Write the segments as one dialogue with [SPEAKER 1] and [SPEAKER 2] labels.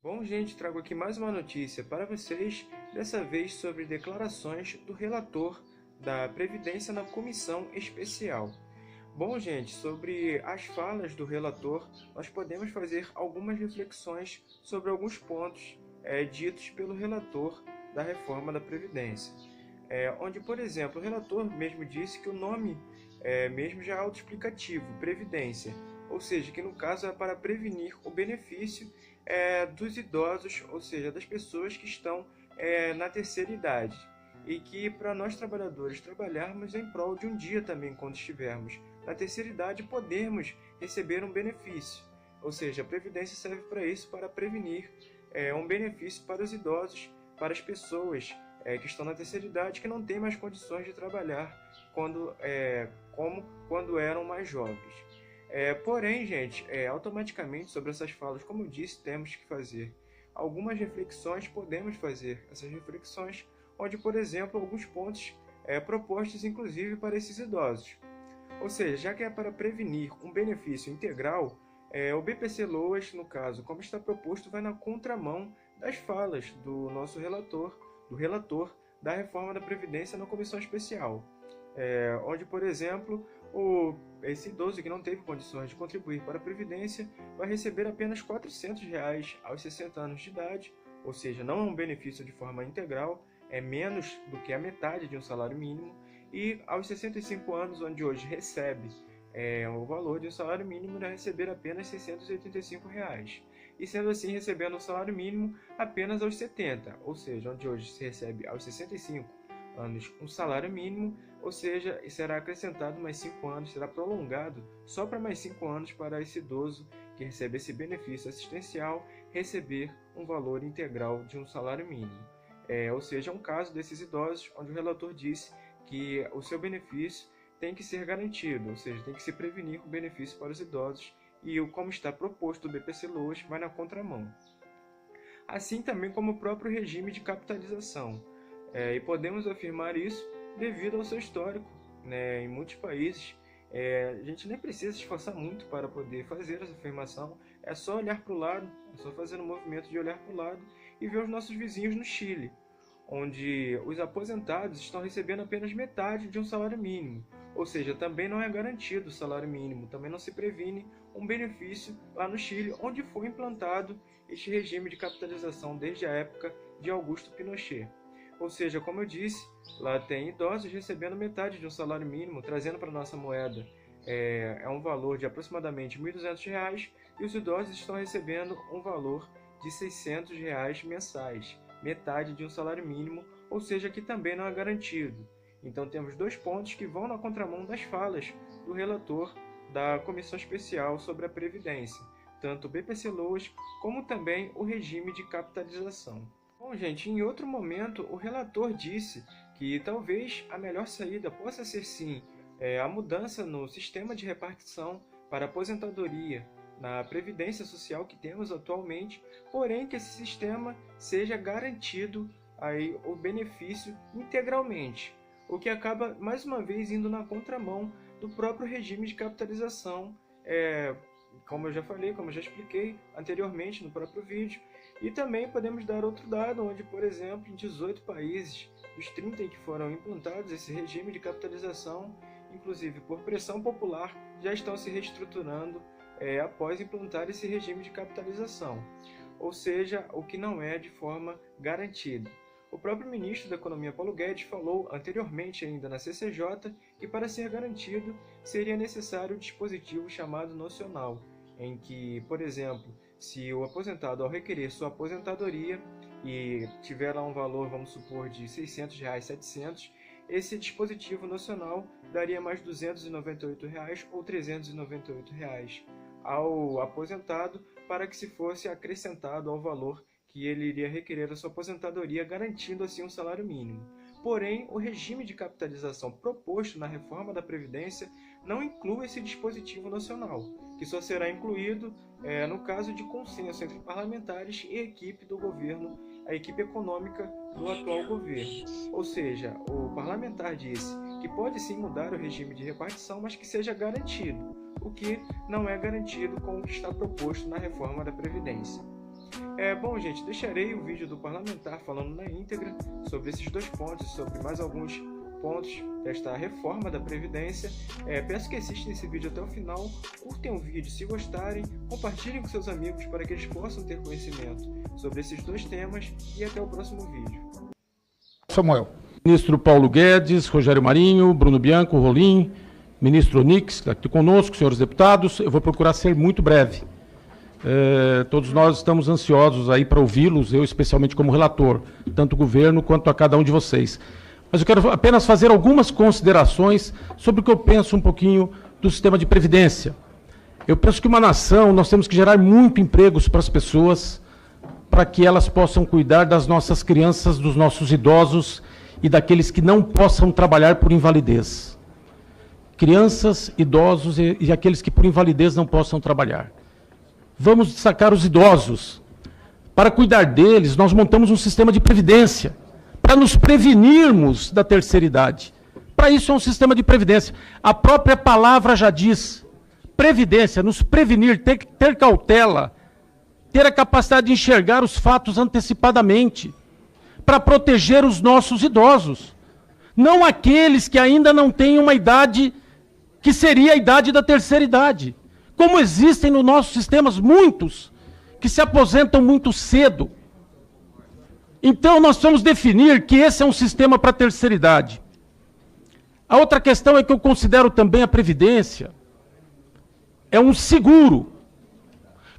[SPEAKER 1] Bom, gente, trago aqui mais uma notícia para vocês, dessa vez sobre declarações do relator da Previdência na Comissão Especial. Bom, gente, sobre as falas do relator, nós podemos fazer algumas reflexões sobre alguns pontos ditos pelo relator da reforma da Previdência. Onde, por exemplo, o relator mesmo disse que o nome mesmo já é autoexplicativo, Previdência, ou seja, que no caso é para prevenir o benefício dos idosos, ou seja, das pessoas que estão na terceira idade, e que para nós trabalhadores trabalharmos em prol de um dia também, quando estivermos na terceira idade, podermos receber um benefício, ou seja, a Previdência serve para isso, para prevenir um benefício para os idosos, para as pessoas que estão na terceira idade, que não têm mais condições de trabalhar como quando eram mais jovens. Porém, gente, automaticamente sobre essas falas, como eu disse, temos que fazer algumas reflexões, podemos fazer essas reflexões, onde, por exemplo, alguns pontos propostos, inclusive, para esses idosos. Ou seja, já que é para prevenir um benefício integral, o BPC-Loas, no caso, como está proposto, vai na contramão das falas do nosso relator, do relator da reforma da Previdência na Comissão Especial. Onde, por exemplo, esse idoso que não teve condições de contribuir para a Previdência vai receber apenas R$ 400 aos 60 anos de idade, ou seja, não é um benefício de forma integral, é menos do que a metade de um salário mínimo, e aos 65 anos, onde hoje recebe o valor de um salário mínimo, irá receber apenas R$ 685, e sendo assim, recebendo o salário mínimo apenas aos 70, ou seja, onde hoje se recebe aos 65 anos um salário mínimo, ou seja, será acrescentado mais 5 anos, será prolongado só para mais 5 anos para esse idoso que recebe esse benefício assistencial receber um valor integral de um salário mínimo. Ou seja, é um caso desses idosos onde o relator disse que o seu benefício tem que ser garantido, ou seja, tem que se prevenir o benefício para os idosos, e como está proposto o BPC-Loas vai na contramão. Assim também como o próprio regime de capitalização. E podemos afirmar isso devido ao seu histórico, né? Em muitos países, a gente nem precisa se esforçar muito para poder fazer essa afirmação, é só olhar para o lado, é só fazer um movimento de olhar para o lado e ver os nossos vizinhos no Chile, onde os aposentados estão recebendo apenas metade de um salário mínimo, ou seja, também não é garantido o salário mínimo, também não se previne um benefício lá no Chile, onde foi implantado este regime de capitalização desde a época de Augusto Pinochet. Ou seja, como eu disse, lá tem idosos recebendo metade de um salário mínimo, trazendo para a nossa moeda um valor de aproximadamente R$ 1.200, e os idosos estão recebendo um valor de R$ 600 mensais, metade de um salário mínimo, ou seja, que também não é garantido. Então temos dois pontos que vão na contramão das falas do relator da Comissão Especial sobre a Previdência, tanto o BPC-Loas como também o regime de capitalização. Bom, gente, em outro momento, o relator disse que talvez a melhor saída possa ser sim a mudança no sistema de repartição para aposentadoria na Previdência Social que temos atualmente, porém que esse sistema seja garantido aí o benefício integralmente, o que acaba mais uma vez indo na contramão do próprio regime de capitalização, como eu já falei, como eu já expliquei anteriormente no próprio vídeo. E também podemos dar outro dado, onde, por exemplo, em 18 países dos 30 em que foram implantados esse regime de capitalização, inclusive por pressão popular, já estão se reestruturando após implantar esse regime de capitalização, ou seja, o que não é de forma garantida. O próprio ministro da Economia, Paulo Guedes, falou anteriormente ainda na CCJ que para ser garantido seria necessário um dispositivo chamado nocional, em que, por exemplo, se o aposentado ao requerer sua aposentadoria e tiver lá um valor, vamos supor, de R$ 600, 700, esse dispositivo nocional daria mais R$ 298 ou R$ 398 ao aposentado, para que se fosse acrescentado ao valor que ele iria requerer a sua aposentadoria, garantindo assim um salário mínimo. Porém, o regime de capitalização proposto na reforma da Previdência não inclui esse dispositivo nacional, que só será incluído no caso de consenso entre parlamentares e a equipe do governo, a equipe econômica do atual governo. Ou seja, o parlamentar disse que pode sim mudar o regime de repartição, mas que seja garantido, o que não é garantido com o que está proposto na reforma da Previdência. Bom, gente, deixarei o vídeo do parlamentar falando na íntegra sobre esses dois pontos, sobre mais alguns pontos desta reforma da Previdência. Peço que assistam esse vídeo até o final, curtem o vídeo se gostarem, compartilhem com seus amigos para que eles possam ter conhecimento sobre esses dois temas e até o próximo vídeo.
[SPEAKER 2] Samuel. Ministro Paulo Guedes, Rogério Marinho, Bruno Bianco, Rolim, ministro Onix, que está aqui conosco, senhores deputados, eu vou procurar ser muito breve. Todos nós estamos ansiosos aí para ouvi-los, eu especialmente como relator, tanto o governo quanto a cada um de vocês. Mas eu quero apenas fazer algumas considerações sobre o que eu penso um pouquinho do sistema de previdência. Eu penso que uma nação, nós temos que gerar muito empregos para as pessoas, para que elas possam cuidar das nossas crianças, dos nossos idosos e daqueles que não possam trabalhar por invalidez. Crianças, idosos e aqueles que por invalidez não possam trabalhar. Vamos destacar os idosos. Para cuidar deles, nós montamos um sistema de previdência, para nos prevenirmos da terceira idade. Para isso é um sistema de previdência. A própria palavra já diz, previdência, nos prevenir, ter cautela, ter a capacidade de enxergar os fatos antecipadamente, para proteger os nossos idosos. Não aqueles que ainda não têm uma idade que seria a idade da terceira idade. Como existem nos nossos sistemas muitos que se aposentam muito cedo. Então nós vamos definir que esse é um sistema para a terceira idade. A outra questão é que eu considero também a Previdência é um seguro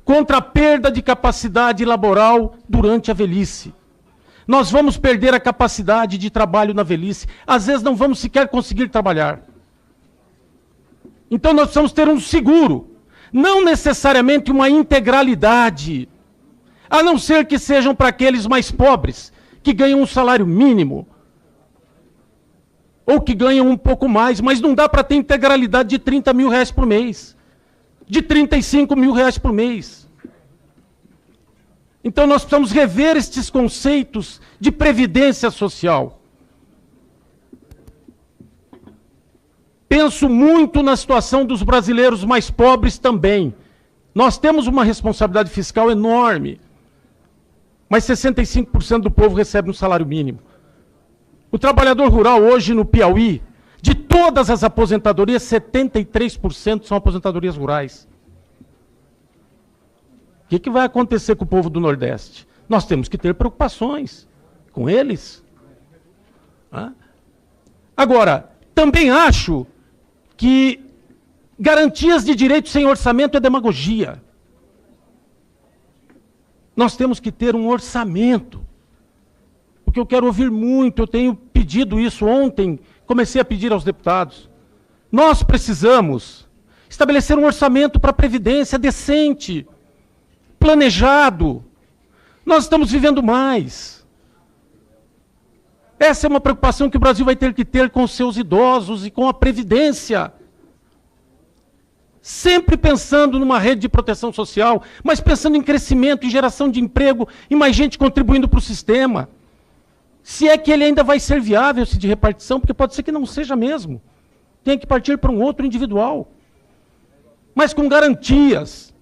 [SPEAKER 2] contra a perda de capacidade laboral durante a velhice. Nós vamos perder a capacidade de trabalho na velhice. Às vezes não vamos sequer conseguir trabalhar. Então nós precisamos ter um seguro. Não necessariamente uma integralidade, a não ser que sejam para aqueles mais pobres, que ganham um salário mínimo, ou que ganham um pouco mais, mas não dá para ter integralidade de 30 mil reais por mês, de 35 mil reais por mês. Então nós precisamos rever estes conceitos de previdência social. Penso muito na situação dos brasileiros mais pobres também. Nós temos uma responsabilidade fiscal enorme, mas 65% do povo recebe um salário mínimo. O trabalhador rural hoje no Piauí, de todas as aposentadorias, 73% são aposentadorias rurais. O que vai acontecer com o povo do Nordeste? Nós temos que ter preocupações com eles. Agora, também acho que garantias de direitos sem orçamento é demagogia. Nós temos que ter um orçamento. Porque eu quero ouvir muito, eu tenho pedido isso ontem, comecei a pedir aos deputados. Nós precisamos estabelecer um orçamento para a Previdência decente, planejado. Nós estamos vivendo mais. Essa é uma preocupação que o Brasil vai ter que ter com os seus idosos e com a Previdência. Sempre pensando numa rede de proteção social, mas pensando em crescimento, em geração de emprego e mais gente contribuindo para o sistema. Se é que ele ainda vai ser viável, esse de repartição, porque pode ser que não seja mesmo. Tem que partir para um outro individual. Mas com garantias.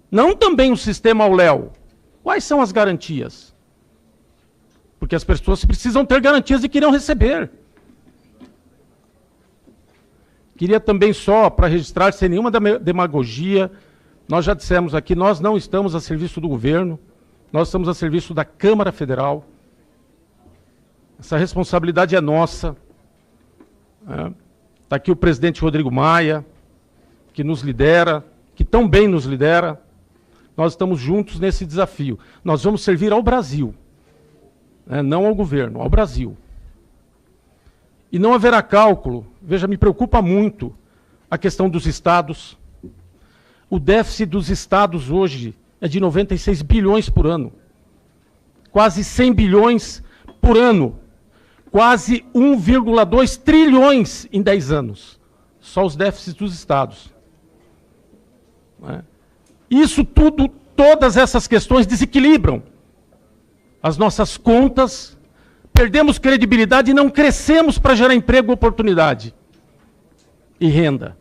[SPEAKER 2] Não também um sistema ao léu. Quais são as garantias? Porque as pessoas precisam ter garantias de que irão receber. Queria também só, para registrar, sem nenhuma demagogia, nós já dissemos aqui, nós não estamos a serviço do governo, nós estamos a serviço da Câmara Federal. Essa responsabilidade é nossa. Está aqui o presidente Rodrigo Maia, que nos lidera, que tão bem nos lidera. Nós estamos juntos nesse desafio. Nós vamos servir ao Brasil. Não ao governo, ao Brasil. E não haverá cálculo, veja, me preocupa muito a questão dos estados. O déficit dos estados hoje é de 96 bilhões por ano. Quase 100 bilhões por ano. Quase 1,2 trilhões em 10 anos. Só os déficits dos estados. Isso tudo, todas essas questões desequilibram as nossas contas, perdemos credibilidade e não crescemos para gerar emprego, oportunidade e renda.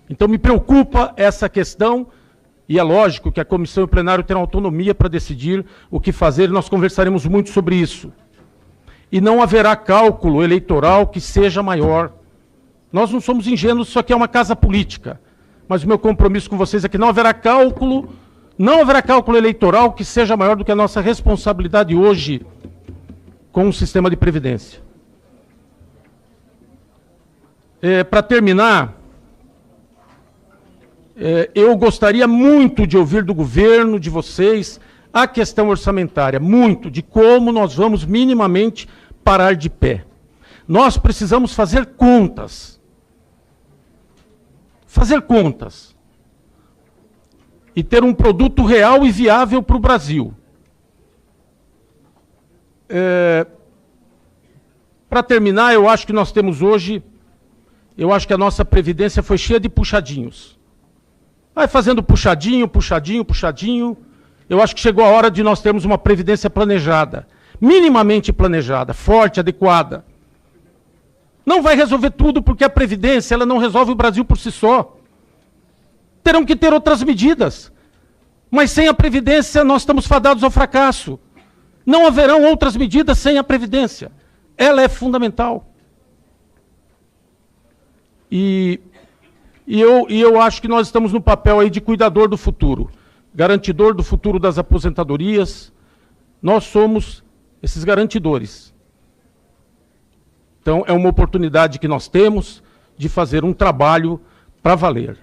[SPEAKER 2] Então me preocupa essa questão E é lógico que a comissão e o plenário terão autonomia para decidir o que fazer, e nós conversaremos muito sobre isso. E não haverá cálculo eleitoral que seja maior. Nós não somos ingênuos, isso aqui é uma casa política. Mas o meu compromisso com vocês é que não haverá cálculo eleitoral que seja maior do que a nossa responsabilidade hoje com o sistema de previdência. Para terminar, eu gostaria muito de ouvir do governo, de vocês, a questão orçamentária, muito, de como nós vamos minimamente parar de pé. Nós precisamos fazer contas. Fazer contas. E ter um produto real e viável para o Brasil. Para terminar, eu acho que nós temos hoje, eu acho que a nossa Previdência foi cheia de puxadinhos. Vai fazendo puxadinho, puxadinho, puxadinho. Eu acho que chegou a hora de nós termos uma Previdência planejada. Minimamente planejada, forte, adequada. Não vai resolver tudo, porque a Previdência ela não resolve o Brasil por si só. Terão que ter outras medidas. Mas sem a Previdência nós estamos fadados ao fracasso. Não haverão outras medidas sem a Previdência. Ela é fundamental. E eu acho que nós estamos no papel aí de cuidador do futuro, garantidor do futuro das aposentadorias. Nós somos esses garantidores. Então, é uma oportunidade que nós temos de fazer um trabalho para valer.